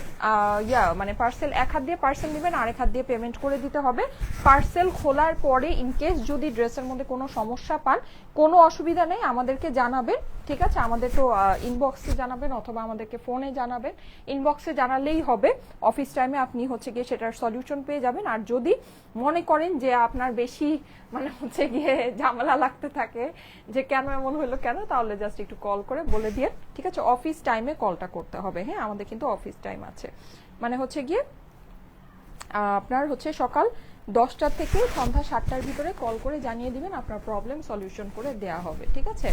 মানে পার্সেল এক হাত দিয়ে পার্সেল নেবেন, আরেক হাত দিয়ে পেমেন্ট করে দিতে হবে। পার্সেল খোলার পরে ইনকেস যদি ড্রেসের মধ্যে কোনো সমস্যা পান, কোনো অসুবিধা নেই, আমাদেরকে জানাবেন, ঠিক আছে। আমাদের তো ইনবক্সে জানাবেন অথবা আমাদেরকে ফোনে জানাবেন। ইনবক্সে জানালেই হবে, অফিস টাইমে আপনি হচ্ছে গিয়ে সেটার সলিউশন পেয়ে যাবেন। আর যদি মনে করেন যে আপনার বেশি মানে হচ্ছে গিয়ে ঝামেলা লাগতে থাকে যে কেন এমন হলো কেন, তাহলে জাস্ট একটু কল করে বলে দিয়ে, ঠিক আছে। অফিস টাইমে কলটা করতে হবে। হ্যাঁ, আমাদের কিন্তু অফিস টাইম আছে, মানে হচ্ছে গিয়ে আপনার হচ্ছে সকাল 10টা থেকে সন্ধ্যা 7টার ভিতরে কল করে জানিয়ে দিবেন, আপনার প্রবলেম সলিউশন করে দেয়া হবে, ঠিক আছে।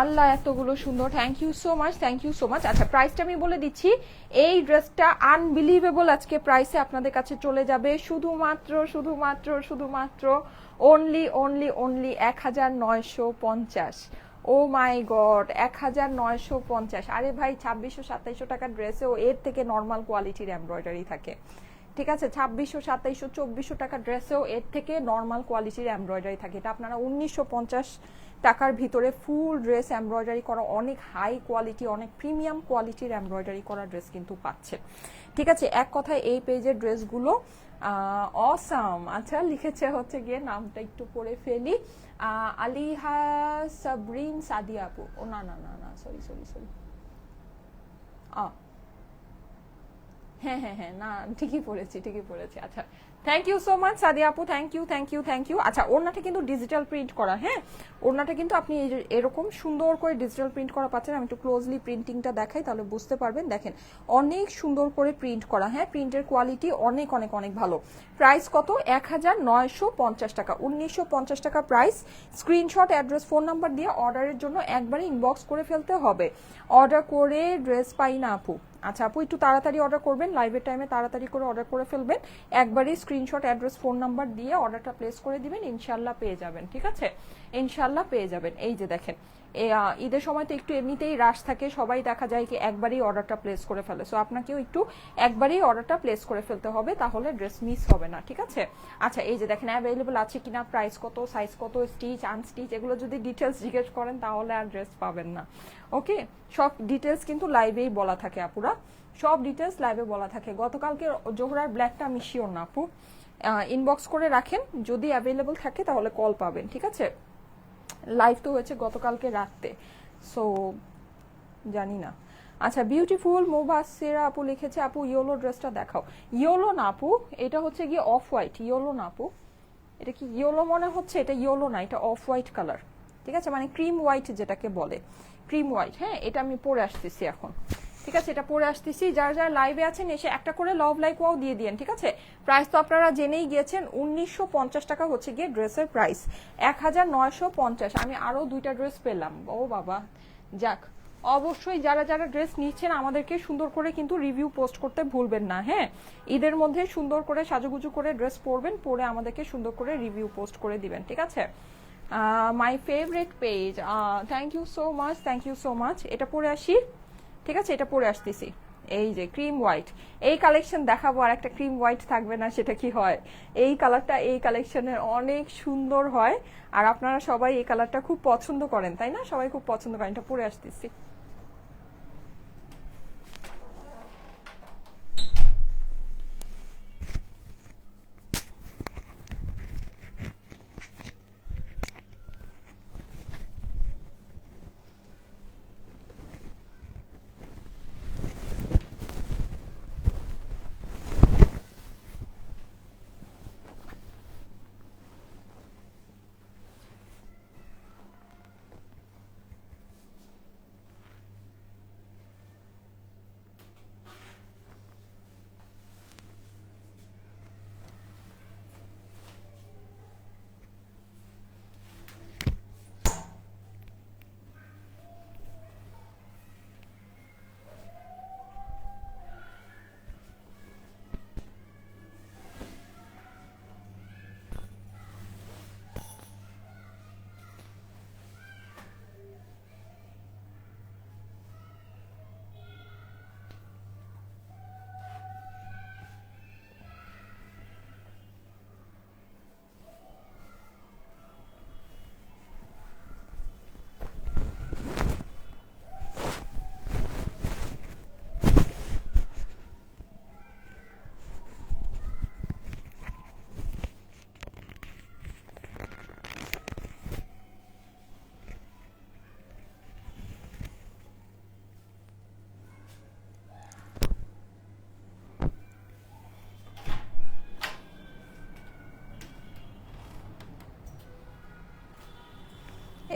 আল্লাহ এতগুলো সুন্দর, thank you so much, thank you so much. আচ্ছা প্রাইসটা আমি বলে দিচ্ছি, এই ড্রেসটা আনবিলিভেবল আজকে প্রাইসে আপনাদের কাছে চলে যাবে শুধুমাত্র শুধুমাত্র শুধুমাত্র অনলি অনলি অনলি 1950। ও মাই গড, 1950। আরে ভাই 2600-2700 টাকার ড্রেসেও এর থেকে নর্মাল কোয়ালিটির এমব্রয়ডারি থাকে, ঠিক আছে। 2600-2700-2400 টাকার ড্রেসেও এর থেকে নর্মাল কোয়ালিটির এমব্রয়ডারি থাকে। এটা আপনারা 1950 টাকার ভিতরে ফুল ড্রেস এমব্রয়ডারি করা, অনেক হাই কোয়ালিটি, অনেক প্রিমিয়াম কোয়ালিটির এমব্রয়ডারি করা ড্রেস কিন্তু পাচ্ছে, ঠিক আছে। এক কথায় এই পেজের ড্রেসগুলো অসাম। আচ্ছা লিখেছে হচ্ছে গিয়ে, নামটা একটু পড়ে ফেলি, আলিহা সাবরিন সাদিয়া আপু। ও না না না না, সরি সরি সরি, হ্যাঁ হ্যাঁ হ্যাঁ, না ঠিকই পড়েছি, ঠিকই পড়েছি। আচ্ছা thank you so much Sadia আপু, thank you thank you thank you. আচ্ছা ওড়নাটা কিন্তু ডিজিটাল প্রিন্ট করা, হ্যাঁ ওড়নাটা কিন্তু আপনি এরকম সুন্দর করে ডিজিটাল প্রিন্ট করা পাচ্ছেন। আমি একটু ক্লোজলি প্রিন্টিংটা দেখাই, তাহলে বুঝতে পারবেন। দেখেন অনেক সুন্দর করে প্রিন্ট করা, হ্যাঁ প্রিন্টের কোয়ালিটি অনেক অনেক অনেক ভালো। প্রাইস কত? 1950 টাকা, 1950 টাকা price. Screenshot, address, phone number দিয়ে অর্ডারের জন্য একবারে ইনবক্স করে ফেলতে হবে। অর্ডার করে ড্রেস পাই না আপু। আচ্ছা আপু একটু তাড়াতাড়ি অর্ডার করবেন, লাইভের টাইমে তাড়াতাড়ি করে অর্ডার করে ফেলবেন। একবারই স্ক্রিনশট, অ্যাড্রেস, ফোন নাম্বার দিয়ে অর্ডারটা প্লেস করে দিবেন, ইনশাল্লাহ পেয়ে যাবেন, ঠিক আছে, ইনশাল্লাহ পেয়ে যাবেন। এই যে দেখেন ঈদের সময় তো একটু এমনিতেই রাশ থাকে, সবাই দেখা যায় কি একবারই অর্ডারটা প্লেস করে ফেলে। সো আপনাকেও একটু একবারই অর্ডারটা প্লেস করে ফেলতে হবে, তাহলে ড্রেস মিস হবে না, ঠিক আছে? আচ্ছা এই যে দেখেন অ্যাভেলেবল আছে কিনা, প্রাইস কত, সাইজ কত, স্টিচ আনস্টিচ, এগুলো যদি ডিটেলস জিজ্ঞেস করেন তাহলে আর ড্রেস পাবেন না। ওকে, সব ডিটেলস কিন্তু লাইভেই বলা থাকে আপুরা, সব ডিটেলস লাইভে বলা থাকে। গতকালকে জোহরার ব্ল্যাকটা আমি শিওর না আপু, ইনবক্স করে রাখেন, যদি অ্যাভেলেবল থাকে তাহলে কল পাবেন, ঠিক আছে? লাইভ তো হয়েছে গতকালকে রাতে, সো জানি না। আচ্ছা বিউটিফুল মুবাসিরা আপু লিখেছে, আপু ইয়েলো ড্রেসটা দেখাও। ইয়েলো না আপু, এটা হচ্ছে গিয়ে অফ হোয়াইট, ইয়েলো না আপু। এটা কি ইয়েলো মনে হচ্ছে? এটা ইয়েলো না, এটা অফ হোয়াইট কালার, ঠিক আছে? মানে ক্রিম হোয়াইট যেটাকে বলে, ক্রিম হোয়াইট। হ্যাঁ, এটা আমি পরে আসতেছি এখন, ঠিক আছে? এটা পরে আসতেছি। যারা যারা লাইভে আছেন এসে একটা করে লাভ লাইক ওয়াও দিয়ে দিয়েন, ঠিক আছে? প্রাইস তো আপনারা জেনেই গিয়েছেন, 1950 টাকা হচ্ছে গিয়ে ড্রেসের প্রাইস, 1950। আমি আরো 2টা ড্রেস পেলাম, ও বাবা, যাক। অবশ্যই যারা যারা ড্রেস নিচ্ছেন আমাদেরকে সুন্দর করে কিন্তু রিভিউ পোস্ট করতে ভুলবেন না। হ্যাঁ, ঈদের মধ্যে সুন্দর করে সাজুগুজু করে ড্রেস পরবেন, পরে আমাদেরকে সুন্দর করে রিভিউ পোস্ট করে দিবেন, ঠিক আছে? My favourite page, thank you so much, thank you so much. এটা পরে আসি, ঠিক আছে? এটা পরে আসতেছি। এই যে ক্রিম হোয়াইট, এই কালেকশন দেখাবো, আর একটা ক্রিম হোয়াইট থাকবে না, সেটা কি হয়? এই কালারটা এই কালেকশনের অনেক সুন্দর হয়, আর আপনারা সবাই এই কালারটা খুব পছন্দ করেন, তাই না? সবাই খুব পছন্দ করেন। এটা পরে আসতেছি।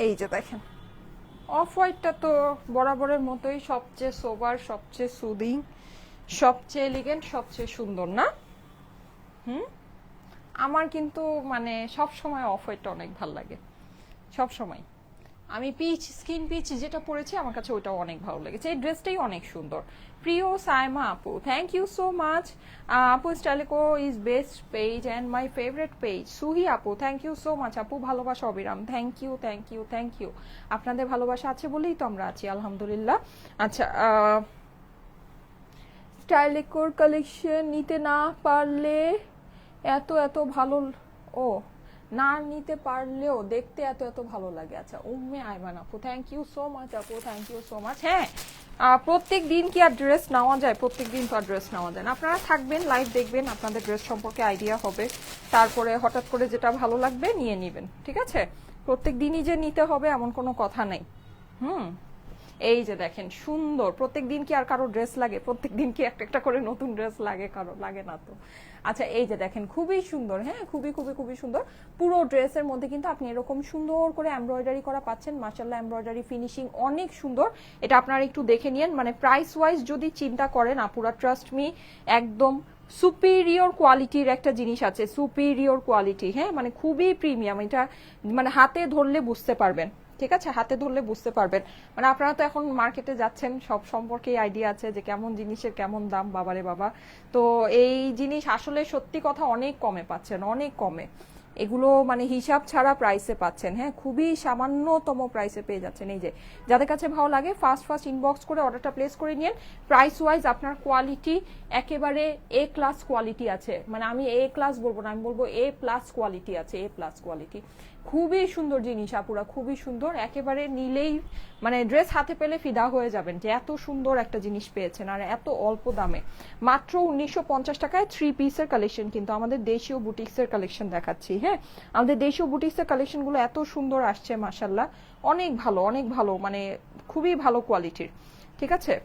এই যে দেখেন অফ হোয়াইটটা তো বরাবরের মতোই সবচেয়ে সোবার, সবচেয়ে সুদিং, সবচেয়ে এলিগেন্ট, সবচেয়ে সুন্দর না? হুম, আমার কিন্তু মানে সব সময় অফ হোয়াইটটা অনেক ভালো লাগে, সব সময়। আমি পিচ, স্কিন পিচ যেটা পরেছি আমার কাছে ওইটাও অনেক ভালো লেগেছে, এই ড্রেসটাই অনেক সুন্দর। প্রিয় সাইমা আপু, থ্যাংক ইউ সো মাচ। আপু Styliko is best page and my favourite page. Suhi আপু, থ্যাংক ইউ সো মাচ আপু, ভালোবাসা অবিরাম, thank you, thank you, thank you. আপনাদের ভালোবাসা আছে বলেই তো আমরা আছি, আলহামদুলিল্লাহ। আচ্ছা, স্টাইলিকোর কালেকশন নিতে না পারলে এত এত ভালো, ও না নিতে পারলেও দেখতে এত এত ভালো লাগে। আচ্ছা, উম্মে আইমান আপু, থ্যাংক ইউ সো মাচ আপু, থ্যাংক ইউ সো মাচ। হ্যাঁ, প্রত্যেক দিন কি আর ড্রেস নেওয়া যায়? প্রত্যেক দিন তো আর ড্রেস নেওয়া যায় না। আপনারা থাকবেন, লাইভ দেখবেন, আপনাদের ড্রেস সম্পর্কে আইডিয়া হবে, তারপরে হঠাৎ করে যেটা ভালো লাগবে নিয়ে নেবেন, ঠিক আছে? প্রত্যেক দিনই যে নিতে হবে এমন কোনো কথা নেই। হুম, এই যে দেখেন সুন্দর, প্রত্যেক দিন কি আর কারো ড্রেস লাগে? প্রত্যেক দিন কি একটা একটা করে নতুন ড্রেস লাগে কারো? লাগে না তো। আচ্ছা এই যে দেখেন খুবই সুন্দর, হ্যাঁ খুবই খুবই খুবই সুন্দর। পুরো ড্রেসের মধ্যে কিন্তু আপনি এরকম সুন্দর করে এমব্রয়ডারি করা পাচ্ছেন, মাশাআল্লাহ এমব্রয়ডারি ফিনিশিং অনেক সুন্দর। এটা আপনারা একটু দেখে নিন, মানে প্রাইস ওয়াইজ যদি চিন্তা করেন আপুরা, ট্রাস্ট মি, একদম সুপিরিয়র কোয়ালিটির একটা জিনিস আছে, সুপিরিয়র কোয়ালিটি, হ্যাঁ মানে খুবই প্রিমিয়াম। এটা মানে হাতে ধরলে বুঝতে পারবেন, ঠিক আছে? হাতে ধরলে বুঝতে পারবেন। মানে আপনারা তো এখন মার্কেটে যাচ্ছেন, সব সম্পর্কে আইডিয়া আছে যে কেমন জিনিসের কেমন দাম, বাবারে বাবা। তো এই জিনিস আসলে সত্যি কথা অনেক কমে পাচ্ছেন, অনেক কমে। এগুলো মানে হিসাব ছাড়া প্রাইসে পাচ্ছেন, হ্যাঁ খুবই সামান্যতম প্রাইসে পেয়ে যাচ্ছেন। এই যে যাদের কাছে ভালো লাগে ফার্স্ট ইনবক্স করে অর্ডারটা প্লেস করে নিন। প্রাইস ওয়াইজ আপনার কোয়ালিটি একেবারে এ ক্লাস কোয়ালিটি আছে, মানে আমি এ ক্লাস বলবো না, আমি বলবো এ প্লাস কোয়ালিটি আছে, এ প্লাস কোয়ালিটি। খুবই সুন্দর জিনিস আপুরা, খুবই সুন্দর, একেবারে নিলেই মানে ড্রেস হাতে পেলে ফিদা হয়ে যাবেন যে এত সুন্দর একটা জিনিস পেয়েছেন আর এত অল্প দামে। মাত্র 1950 টাকায় 3 পিসের কালেকশন, কিন্তু আমাদের দেশীয় বুটিক্সের কালেকশন দেখাচ্ছি। হ্যাঁ আমাদের দেশীয় বুটিক্সের কালেকশনগুলো এত সুন্দর আসছে মাশাল্লাহ, অনেক ভালো অনেক ভালো, মানে খুবই ভালো কোয়ালিটির, ঠিক আছে।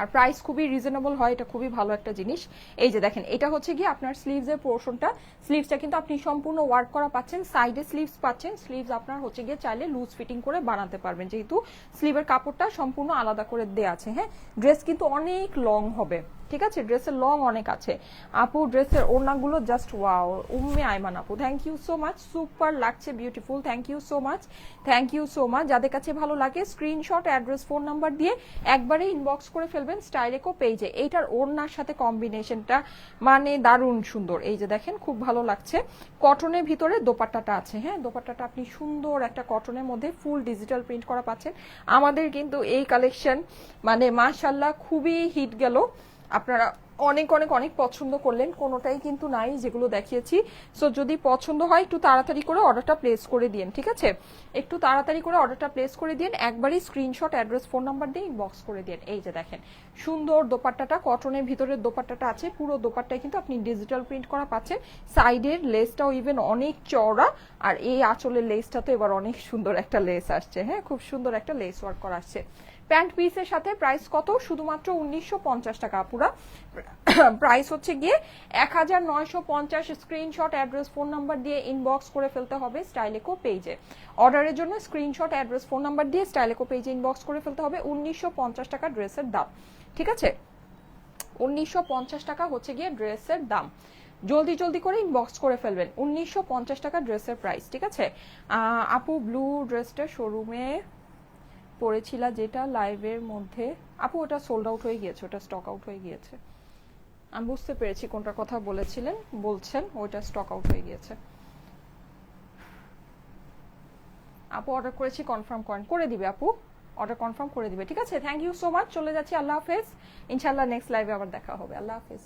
আর প্রাইস খুবই রিজনেবল হয়, এটা খুবই ভালো একটা জিনিস। এই যে দেখেন এটা হচ্ছে কি আপনার স্লিভস এর পোর্শনটা, স্লিভসটা কিন্তু আপনি সম্পূর্ণ ওয়ার্ক করা পাচ্ছেন, সাইডে স্লিভস পাচ্ছেন, স্লিভস আপনার হচ্ছে গিয়ে চাইলে লুজ ফিটিং করে বানাতে পারবেন, যেহেতু স্লিভের কাপড়টা সম্পূর্ণ আলাদা করে দেয়া আছে। হ্যাঁ ড্রেস কিন্তু অনেক লং হবে, ঠিক আছে, ড্রেসের লং অনেক আছে। আপু ড্রেসের ওড়নাগুলো জাস্ট ওয়াও, উম্মে আইমান আপু thank you so much, super লাগছে, beautiful, thank you so much, thank you so much. যাদের কাছে ভালো লাগে স্ক্রিনশট, অ্যাড্রেস, ফোন নাম্বার দিয়ে একবারে ইনবক্স করে ফেলবেন স্টাইলেকো পেজে। এইটার ওড়নার সাথে কম্বিনেশনটা মানে দারুণ সুন্দর, এই যে দেখেন খুব ভালো লাগছে। কটনের ভিতরে দোপাট্টাটা আছে, হ্যাঁ দোপাট্টাটা আপনি সুন্দর একটা কটনের মধ্যে ফুল ডিজিটাল প্রিন্ট করা পাচ্ছেন। আমাদের কিন্তু এই কালেকশন মানে মাশাল্লাহ খুবই হিট গেল, আপনারা অনেক অনেক অনেক পছন্দ করলেন, কোনোটাই কিন্তু নাই যেগুলো দেখিয়েছি। সো যদি পছন্দ হয় একটু তাড়াতাড়ি করে অর্ডারটা প্লেস করে দিন, ঠিক আছে, একটু তাড়াতাড়ি করে অর্ডারটা প্লেস করে দিন, একবারই স্ক্রিনশট, অ্যাড্রেস, ফোন নাম্বার দিয়ে ইনবক্স করে দিন। এই যে দেখেন সুন্দর দোপাট্টাটা, কটনের ভিতরে দোপাট্টাটা আছে, পুরো দোপাট্টায় কিন্তু আপনি ডিজিটাল প্রিন্ট করা পাচ্ছেন, সাইডের লেসটাও ইভেন অনেক চওড়া, আর এই আঁচলের লেসটা তো এবার অনেক সুন্দর একটা লেস আসছে, হ্যাঁ খুব সুন্দর একটা লেস ওয়ার্ক করা আসছে। প্যান্ট পিসের সাথে প্রাইস কত, শুধুমাত্র 1950 টাকা আপুরা, প্রাইস হচ্ছে গিয়ে 1950। স্ক্রিনশট, অ্যাড্রেস, ফোন নাম্বার দিয়ে ইনবক্স করে ফেলতে হবে স্টাইলেকো পেজে। অর্ডারের জন্য স্ক্রিনশট, অ্যাড্রেস, ফোন নাম্বার দিয়ে স্টাইলেকো পেজে ইনবক্স করে ফেলতে হবে। 1950 টাকা ড্রেসের দাম, ঠিক আছে, 1950 টাকা হচ্ছে গিয়ে ড্রেসের দাম। জলদি জলদি করে ইনবক্স করে ফেলবেন, 1950 টাকা ড্রেসের প্রাইস, ঠিক আছে। আপু ব্লু ড্রেসটা শোরুমে পরেছিলা যেটা লাইভের মধ্যে, আপু ওটা সোল্ড আউট হয়ে গিয়েছে, ওটা স্টক আউট হয়ে গিয়েছে, আমি বুঝতে পেরেছি কোনটার কথা বলেছিলেন, বলছেন ওইটা স্টক আউট হয়ে গিয়েছে। আপু অর্ডার করেছি, কনফার্ম করেন, করে দিবে আপু, অর্ডার কনফার্ম করে দিবে, ঠিক আছে। থ্যাংক ইউ সো মাচ, চলে যাচ্ছি, আল্লাহ হাফেজ, ইনশাআল্লাহ নেক্সট লাইভে আবার দেখা হবে, আল্লাহ হাফেজ।